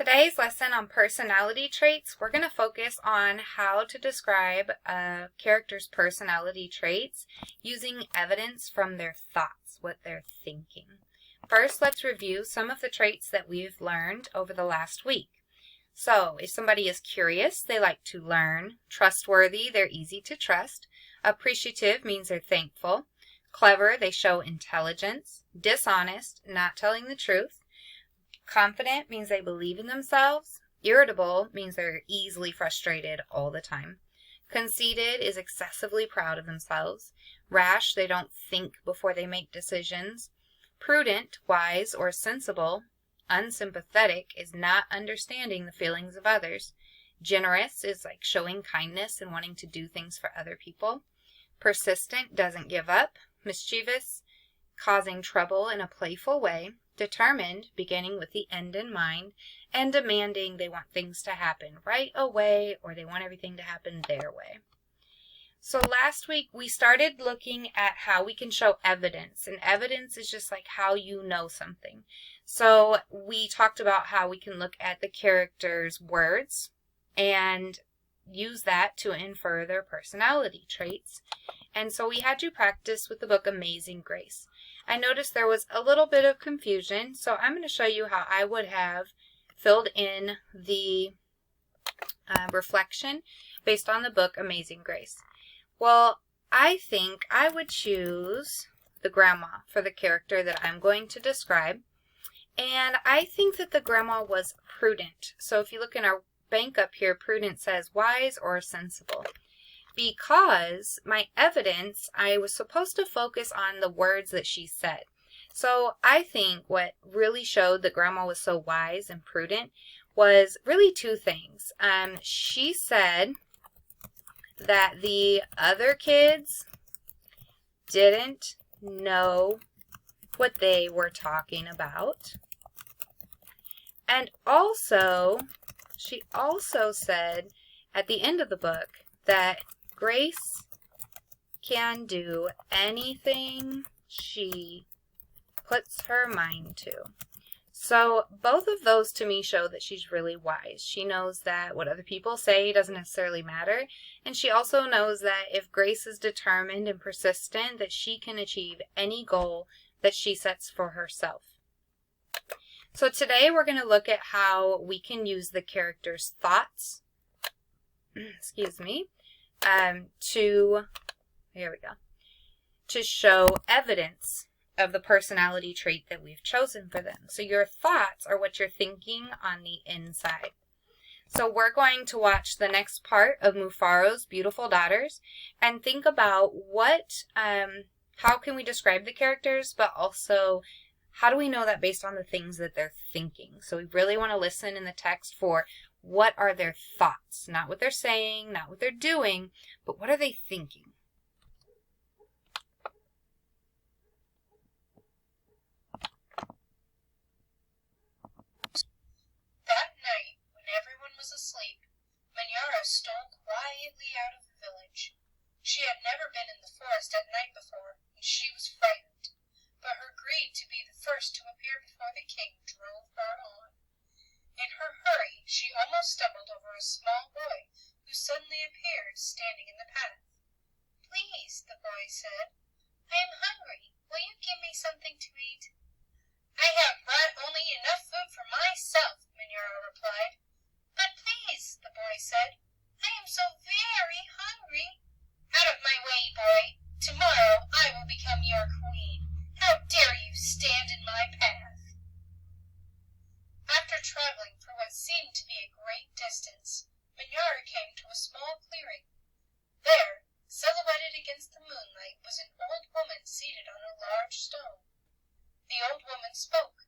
Today's lesson on personality traits, we're going to focus on how to describe a character's personality traits using evidence from their thoughts, what they're thinking. First, let's review some of the traits that we've learned over the last week. So, if somebody is curious, they like to learn. Trustworthy, they're easy to trust. Appreciative means they're thankful. Clever, they show intelligence. Dishonest, not telling the truth. Confident means they believe in themselves. Irritable means they're easily frustrated all the time. Conceited is excessively proud of themselves. Rash, they don't think before they make decisions. Prudent, wise, or sensible. Unsympathetic is not understanding the feelings of others. Generous is like showing kindness and wanting to do things for other people. Persistent, doesn't give up. Mischievous, causing trouble in a playful way. Determined, beginning with the end in mind. And demanding, they want things to happen right away, or they want everything to happen their way. So last week we started looking at how we can show evidence, and evidence is just like how you know something. So we talked about how we can look at the character's words and use that to infer their personality traits. And so we had you practice with the book Amazing Grace. I noticed there was a little bit of confusion, so I'm going to show you how I would have filled in the reflection based on the book Amazing Grace. Well, I think I would choose the grandma for the character that I'm going to describe. And I think that the grandma was prudent. So if you look in our bank up here, prudent says wise or sensible. Because my evidence, I was supposed to focus on the words that she said. So I think what really showed that grandma was so wise and prudent was really two things. She said that the other kids didn't know what they were talking about. And also, she also said at the end of the book that Grace can do anything she puts her mind to. So both of those to me show that she's really wise. She knows that what other people say doesn't necessarily matter. And she also knows that if Grace is determined and persistent, that she can achieve any goal that she sets for herself. So today we're going to look at how we can use the character's thoughts, to show evidence of the personality trait that we've chosen for them. So your thoughts are what you're thinking on the inside. So we're going to watch the next part of Mufaro's Beautiful Daughters and think about how can we describe the characters, but also how do we know that based on the things that they're thinking? So we really want to listen in the text for what are their thoughts, not what they're saying, not what they're doing, but what are they thinking? That night, when everyone was asleep, Manyara stole quietly out of the village. She had never been in the forest at night before, and she was frightened, but her greed to be the first to appear before the king drove her on. In her hurry, she almost stumbled over a small boy who suddenly appeared standing in the path. "Please," the boy said, "I am hungry. Will you give me something to eat?" "I have brought only enough food for myself," Manyara replied. "But please," the boy said, "I am so very hungry." "Out of my way, boy. Tomorrow I will become your queen. How dare you stand in my path?" After traveling for what seemed to be a great distance, Manyara came to a small clearing. There, silhouetted against the moonlight, was an old woman seated on a large stone. The old woman spoke.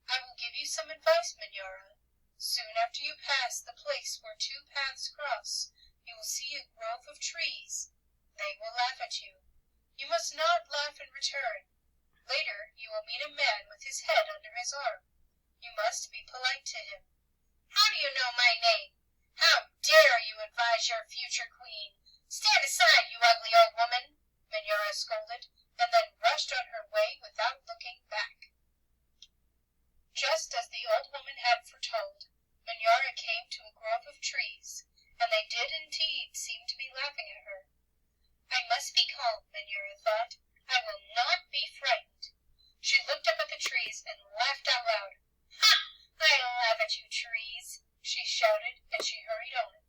"I will give you some advice, Manyara. Soon after you pass the place where two paths cross, you will see a grove of trees. They will laugh at you. You must not laugh in return. Later you will meet a man with his head under his arm. You must be polite to him." "How do you know my name? How dare you advise your future queen? Stand aside, you ugly old woman," Manyara scolded, and then rushed on her way without looking back. Just as the old woman had foretold, Minyara came to a grove of trees, and they did indeed seem to be laughing at her. I must be calm, Minyara thought. I will not be frightened. She looked up at the trees and laughed out loud. Ha! I laugh at you, trees, she shouted, and she hurried on.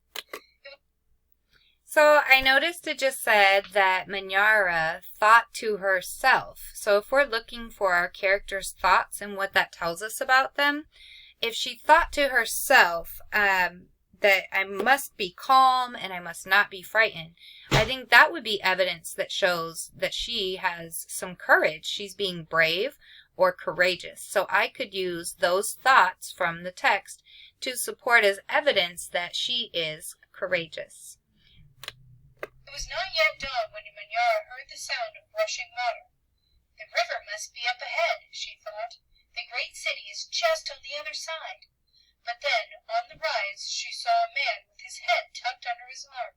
So I noticed it just said that Minyara thought to herself. So if we're looking for our character's thoughts and what that tells us about them, if she thought to herself that I must be calm and I must not be frightened, I think that would be evidence that shows that she has some courage. She's being brave or courageous. So I could use those thoughts from the text to support as evidence that she is courageous. It was not yet dawn when Minyara heard the sound of rushing water. The river must be up ahead, she thought. The great city is just on the other side. But then, on the rise, she saw a man with his head tucked under his arm.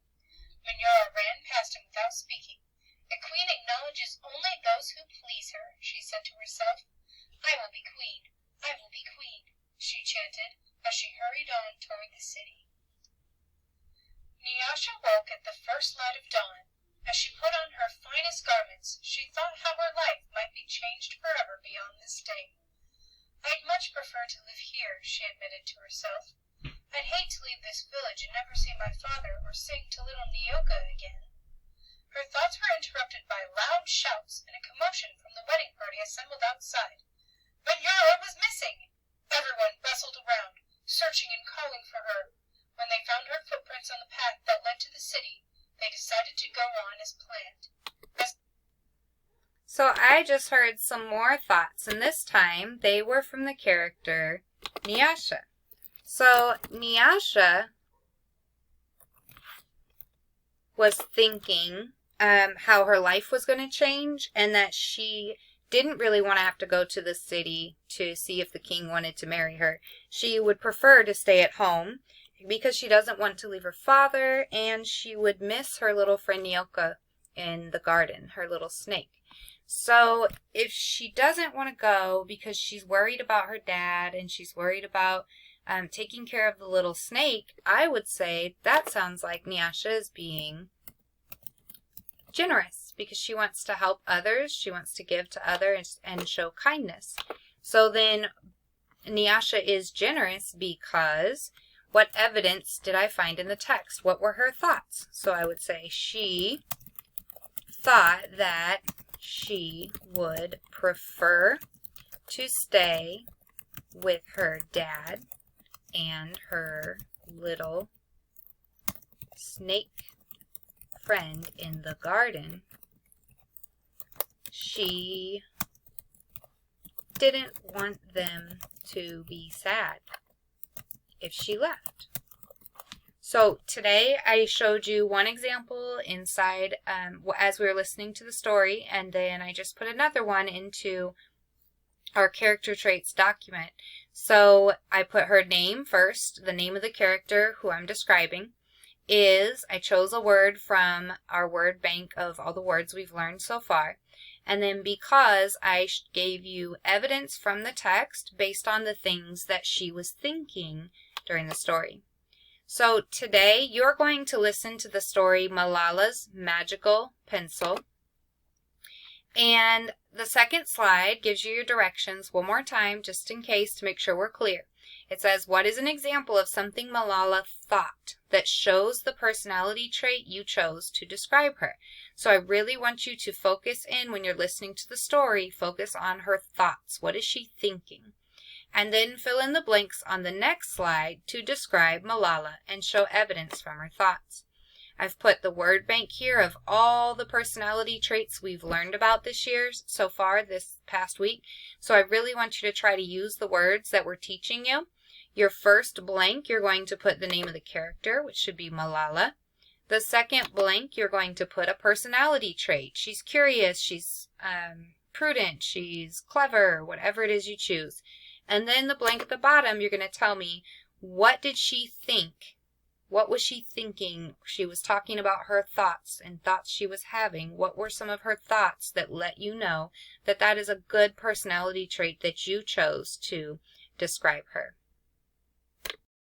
Minyara ran past him without speaking. A queen acknowledges only those who please her, she said to herself. I will be queen, I will be queen, she chanted as she hurried on toward the city. Nyasha woke at the first light of dawn. As she put on her finest garments, she thought how her life might be changed forever beyond this day. I'd much prefer to live here, she admitted to herself. I'd hate to leave this village and never see my father or sing to little Nyoka again. Her thoughts were interrupted by loud shouts and a commotion from the wedding party assembled outside. Minyara was missing! Everyone bustled around, searching and calling for her. When they found her footprints on the path that led to the city, they decided to go on as planned. So I just heard some more thoughts, and this time they were from the character Nyasha. So Nyasha was thinking how her life was going to change and that she didn't really want to have to go to the city to see if the king wanted to marry her. She would prefer to stay at home because she doesn't want to leave her father, and she would miss her little friend Nyoka in the garden, her little snake. So if she doesn't want to go because she's worried about her dad and she's worried about taking care of the little snake, I would say that sounds like Nyasha is being generous because she wants to help others. She wants to give to others and show kindness. So then Nyasha is generous because what evidence did I find in the text? What were her thoughts? So I would say she thought that she would prefer to stay with her dad and her little snake friend in the garden. She didn't want them to be sad if she left. So today I showed you one example inside as we were listening to the story, and then I just put another one into our character traits document. So I put her name first, the name of the character who I'm describing is, I chose a word from our word bank of all the words we've learned so far. And then because I gave you evidence from the text based on the things that she was thinking during the story. So today you're going to listen to the story Malala's Magical Pencil. And the second slide gives you your directions one more time just in case to make sure we're clear. It says, what is an example of something Malala thought that shows the personality trait you chose to describe her? So I really want you to focus in when you're listening to the story, focus on her thoughts. What is she thinking? And then fill in the blanks on the next slide to describe Malala and show evidence from her thoughts. I've put the word bank here of all the personality traits we've learned about this year so far, this past week. So I really want you to try to use the words that we're teaching you. Your first blank, you're going to put the name of the character, which should be Malala. The second blank, you're going to put a personality trait. She's curious, she's prudent, she's clever, whatever it is you choose. And then the blank at the bottom, you're going to tell me, what did she think? What was she thinking? She was talking about her thoughts and thoughts she was having. What were some of her thoughts that let you know that that is a good personality trait that you chose to describe her?